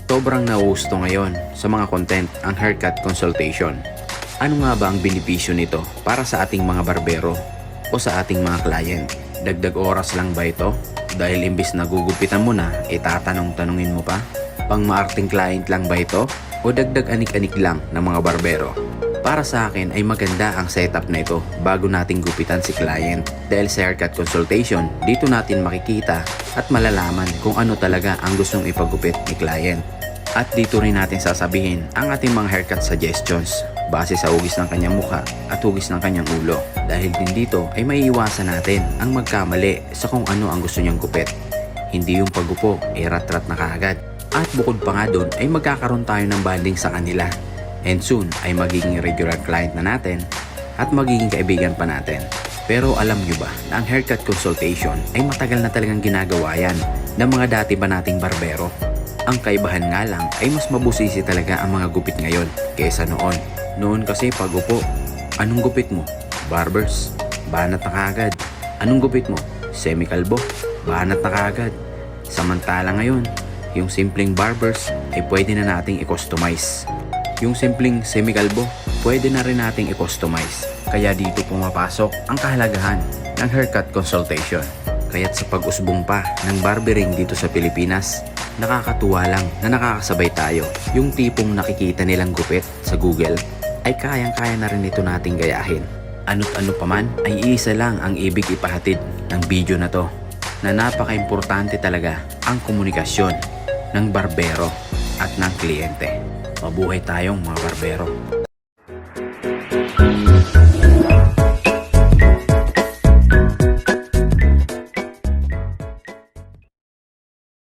Sobrang nauusto ngayon sa mga content ang haircut consultation. Ano nga ba ang benepisyo nito para sa ating mga barbero o sa ating mga client? Dagdag oras lang ba ito? Dahil imbis na gugupitan mo na, itatanong-tanungin mo pa? Pang maarting client lang ba ito? O dagdag anik-anik lang ng mga barbero? Para sa akin ay maganda ang setup na ito bago nating gupitan si client. Dahil sa haircut consultation, dito natin makikita at malalaman kung ano talaga ang gustong ipagupit ni client. At dito rin natin sasabihin ang ating mga haircut suggestions base sa hugis ng kanyang mukha at hugis ng kanyang ulo. Dahil din dito ay maiiwasan natin ang magkamali sa kung ano ang gusto niyang gupit. Hindi yung paggupo ay rat-rat na kaagad. At bukod pa nga doon ay magkakaroon tayo ng bonding sa kanila. And soon ay magiging regular client na natin at magiging kaibigan pa natin. Pero alam nyo ba na ang haircut consultation ay matagal na talagang ginagawa yan ng mga dati ba nating barbero? Ang kaibahan nga lang ay mas mabusisi talaga ang mga gupit ngayon kaysa noon. Noon kasi pag upo, anong gupit mo? Barbers, banat na kaagad. Anong gupit mo? Semi-kalbo, banat na kaagad. Samantala ngayon, yung simpleng barbers ay pwede na nating i-customize. Yung simpleng semi-kalbo, pwede na rin nating i-customize. Kaya dito pumapasok ang kahalagahan ng haircut consultation. Kaya't sa pag-usbong pa ng barbering dito sa Pilipinas, nakakatuwa lang na nakakasabay tayo. Yung tipong nakikita nilang gupit sa Google ay kayang-kaya na rin ito nating gayahin. Ano't ano pa man ay isa lang ang ibig ipahatid ng video na to, na napaka-importante talaga ang komunikasyon ng barbero at ng kliyente. Mabuhay tayong mga barbero.